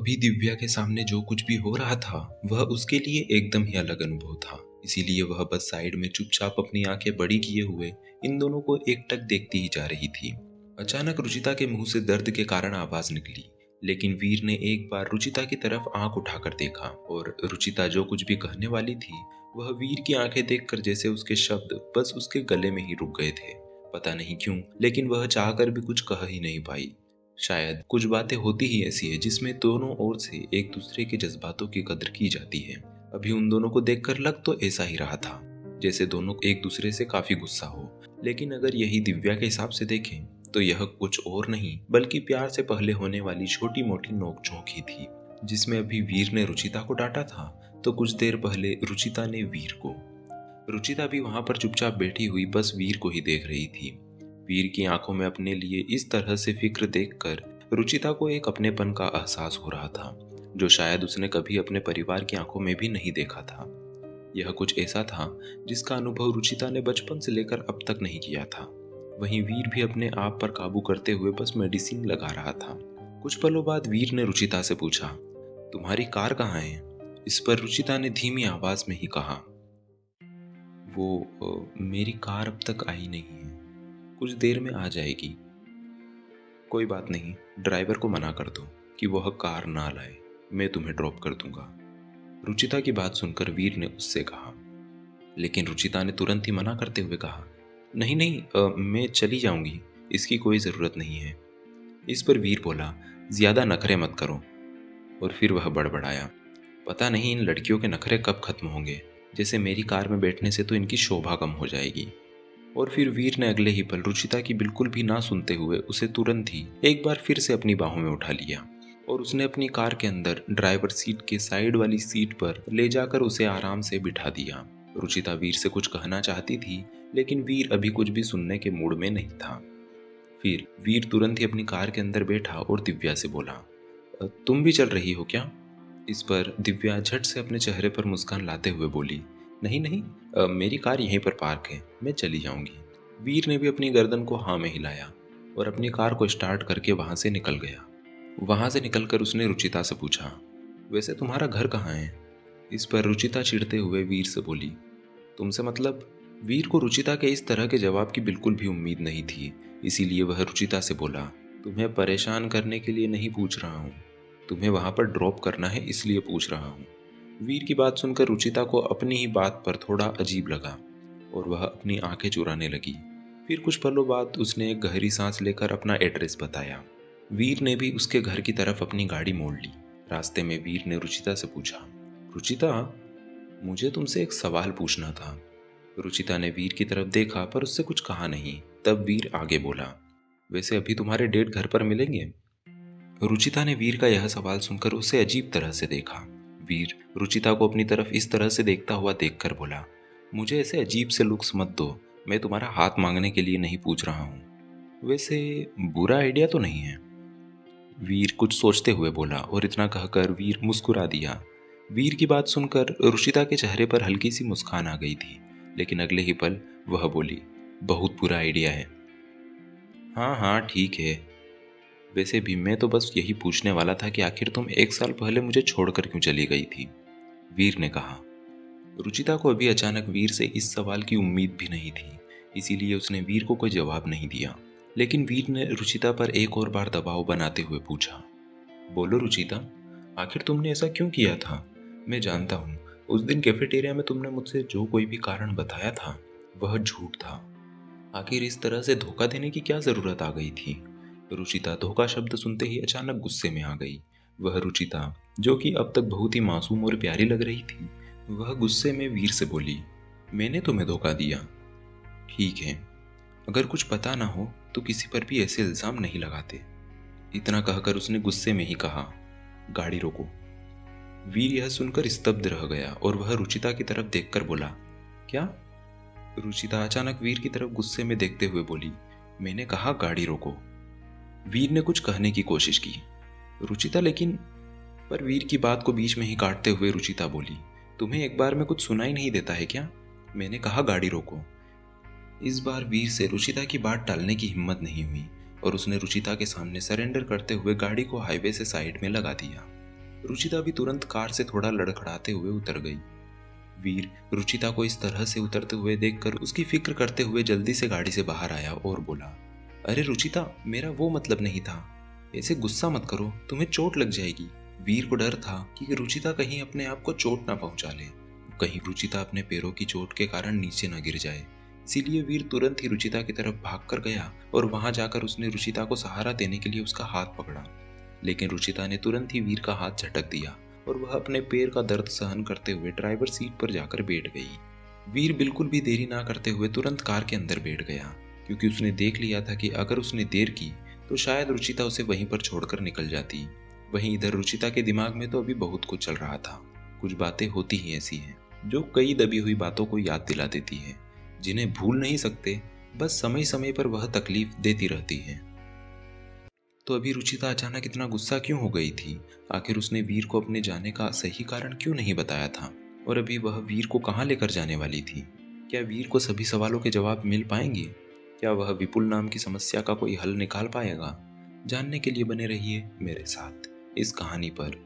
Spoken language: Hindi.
अभी दिव्या के सामने जो कुछ भी हो रहा था वह उसके लिए एकदम ही अलग अनुभव था। इसीलिए वह बस साइड में चुपचाप अपनी आंखें बड़ी किए हुए इन दोनों को एकटक देखती ही जा रही थी। अचानक रुचिता के मुंह से दर्द के कारण आवाज निकली, लेकिन वीर ने एक बार रुचिता की तरफ आंख उठाकर देखा और रुचिता जो कुछ भी कहने वाली थी वह वीर की आंखें देखकर जैसे उसके शब्द बस उसके गले में ही रुक गए थे। पता नहीं क्यों, लेकिन वह चाहकर भी कुछ कह ही नहीं पाई। शायद कुछ बातें होती ही ऐसी है जिसमें दोनों ओर से एक दूसरे के जज्बातों की कदर की जाती है। अभी उन दोनों को देखकर लग तो ऐसा ही रहा था जैसे दोनों एक दूसरे से काफी गुस्सा हो, लेकिन अगर यही दिव्या के हिसाब से देखें तो यह कुछ और नहीं बल्कि प्यार से पहले होने वाली छोटी मोटी नोकझोंक ही थी, जिसमें अभी वीर ने रुचिता को डांटा था तो कुछ देर पहले रुचिता ने वीर को। रुचिता भी वहां पर चुपचाप बैठी हुई बस वीर को ही देख रही थी। वीर की आंखों में अपने लिए इस तरह से फिक्र देखकर रुचिता को एक अपनेपन का एहसास हो रहा था जो शायद उसने कभी अपने परिवार की आंखों में भी नहीं देखा था। यह कुछ ऐसा था जिसका अनुभव रुचिता ने बचपन से लेकर अब तक नहीं किया था। वहीं वीर भी अपने आप पर काबू करते हुए बस मेडिसिन लगा रहा था। कुछ पलों बाद वीर ने रुचिता से पूछा, तुम्हारी कार कहाँ है? इस पर रुचिता ने धीमी आवाज में ही कहा, मेरी कार अब तक आई नहीं है, कुछ देर में आ जाएगी। कोई बात नहीं, ड्राइवर को मना कर दो कि वह कार ना लाए, मैं तुम्हें ड्रॉप कर दूंगा। रुचिता की बात सुनकर वीर ने उससे कहा, लेकिन रुचिता ने तुरंत ही मना करते हुए कहा, नहीं नहीं, मैं चली जाऊंगी, इसकी कोई ज़रूरत नहीं है। इस पर वीर बोला, ज़्यादा नखरे मत करो। और फिर वह बड़बड़ाया, पता नहीं इन लड़कियों के नखरे कब खत्म होंगे, जैसे मेरी कार में बैठने से तो इनकी शोभा कम हो जाएगी। और फिर वीर ने अगले ही पल रुचिता की बिल्कुल भी ना सुनते हुए उसे तुरंत ही एक बार फिर से अपनी बाहों में उठा लिया और उसने अपनी कार के अंदर ड्राइवर सीट के साइड वाली सीट पर ले जाकर उसे आराम से बिठा दिया। रुचिता वीर से कुछ कहना चाहती थी, लेकिन वीर अभी कुछ भी सुनने के मूड में नहीं था। फिर वीर तुरंत ही अपनी कार के अंदर बैठा और दिव्या से बोला, तुम भी चल रही हो क्या? इस पर दिव्या झट से अपने चेहरे पर मुस्कान लाते हुए बोली, नहीं नहीं, मेरी कार यहीं पर पार्क है, मैं चली जाऊंगी। वीर ने भी अपनी गर्दन को हाँ में हिलाया और अपनी कार को स्टार्ट करके वहां से निकल गया। वहां से निकलकर उसने रुचिता से पूछा, वैसे तुम्हारा घर कहाँ है? इस पर रुचिता चिढ़ते हुए वीर से बोली, तुमसे मतलब? वीर को रुचिता के इस तरह के जवाब की बिल्कुल भी उम्मीद नहीं थी, इसीलिए वह रुचिता से बोला, तुम्हें परेशान करने के लिए नहीं पूछ रहा हूँ, तुम्हें वहां पर ड्रॉप करना है इसलिए पूछ रहा हूँ। वीर की बात सुनकर रुचिता को अपनी ही बात पर थोड़ा अजीब लगा और वह अपनी आंखें चुराने लगी। फिर कुछ पलों बाद उसने एक गहरी सांस लेकर अपना एड्रेस बताया। वीर ने भी उसके घर की तरफ अपनी गाड़ी मोड़ ली। रास्ते में वीर ने रुचिता से पूछा, रुचिता, मुझे तुमसे एक सवाल पूछना था। रुचिता ने वीर की तरफ देखा पर उससे कुछ कहा नहीं। तब वीर आगे बोला, वैसे अभी तुम्हारे डेट घर पर मिलेंगे? रुचिता ने वीर का यह सवाल सुनकर उसे अजीब तरह से देखा। वीर रुचिता को अपनी तरफ इस तरह से देखता हुआ देखकर बोला, मुझे ऐसे अजीब से लुक्स मत दो, मैं तुम्हारा हाथ मांगने के लिए नहीं पूछ रहा हूँ। वैसे बुरा आइडिया तो नहीं है? वीर कुछ सोचते हुए बोला और इतना कहकर वीर मुस्कुरा दिया। वीर की बात सुनकर रुचिता के चेहरे पर हल्की सी मुस्कान आ गई थी, लेकिन अगले ही पल वह बोली, बहुत बुरा आइडिया है। हाँ हाँ ठीक है, वैसे भी मैं तो बस यही पूछने वाला था कि आखिर तुम 1 साल पहले मुझे छोड़कर क्यों चली गई थी? वीर ने कहा। रुचिता को अभी अचानक वीर से इस सवाल की उम्मीद भी नहीं थी, इसीलिए उसने वीर को कोई जवाब नहीं दिया। लेकिन वीर ने रुचिता पर एक और बार दबाव बनाते हुए पूछा, बोलो रुचिता, आखिर तुमने ऐसा क्यों किया था? मैं जानता हूँ उस दिन कैफेटेरिया में तुमने मुझसे जो कोई भी कारण बताया था वह झूठ था। आखिर इस तरह से धोखा देने की क्या जरूरत आ गई थी? रुचिता धोखा शब्द सुनते ही अचानक गुस्से में आ गई। वह रुचिता जो कि अब तक बहुत ही मासूम और प्यारी लग रही थी, वह गुस्से में वीर से बोली, मैंने तुम्हें धोखा दिया? ठीक है, अगर कुछ पता ना हो तो किसी पर भी ऐसे इल्जाम नहीं लगाते। इतना कहकर उसने गुस्से में ही कहा, गाड़ी रोको। वीर यह सुनकर स्तब्ध रह गया और वह रुचिता की तरफ देखकर बोला, क्या? रुचिता अचानक वीर की तरफ गुस्से में देखते हुए बोली, मैंने कहा गाड़ी रोको। वीर ने कुछ कहने की कोशिश की, रुचिता पर वीर की बात को बीच में ही काटते हुए रुचिता बोली, तुम्हें एक बार में कुछ सुनाई नहीं देता है क्या? मैंने कहा गाड़ी रोको। इस बार वीर से रुचिता की बात टालने की हिम्मत नहीं हुई और उसने रुचिता के सामने सरेंडर करते हुए गाड़ी को हाईवे से साइड में लगा दिया। रुचिता भी तुरंत कार से थोड़ा लड़खड़ाते हुए उतर गई। वीर रुचिता को इस तरह से उतरते हुए देखकर उसकी फिक्र करते हुए जल्दी से गाड़ी से बाहर आया और बोला, अरे रुचिता, मेरा वो मतलब नहीं था। ऐसे गुस्सा मत करो, तुम्हें चोट लग जाएगी। वीर को डर था कि रुचिता कहीं अपने आप को चोट ना पहुंचा ले, कहीं रुचिता अपने पैरों की चोट के कारण नीचे न गिर जाए। इसीलिए वीर तुरंत ही रुचिता की तरफ भाग कर गया और वहां जाकर उसने रुचिता को सहारा देने के लिए उसका हाथ पकड़ा। लेकिन रुचिता ने तुरंत ही वीर का हाथ झटक दिया और वह अपने पैर का दर्द सहन करते हुए ड्राइवर सीट पर जाकर बैठ गई। वीर बिल्कुल भी देरी ना करते हुए तुरंत कार के अंदर बैठ गया, क्योंकि उसने देख लिया था कि अगर उसने देर की तो शायद रुचिता उसे वहीं पर छोड़कर निकल जाती। वहीं इधर रुचिता के दिमाग में तो अभी बहुत कुछ चल रहा था। कुछ बातें होती ही ऐसी हैं जो कई दबी हुई बातों को याद दिला देती हैं, जिन्हें भूल नहीं सकते, बस समय समय पर वह तकलीफ देती रहती हैं। तो अभी रुचिता अचानक इतना गुस्सा क्यों हो गई थी? आखिर उसने वीर को अपने जाने का सही कारण क्यों नहीं बताया था? और अभी वह वीर को कहाँ लेकर जाने वाली थी? क्या वीर को सभी सवालों के जवाब मिल पाएंगे? क्या वह विपुल नाम की समस्या का कोई हल निकाल पाएगा? जानने के लिए बने रहिए मेरे साथ इस कहानी पर।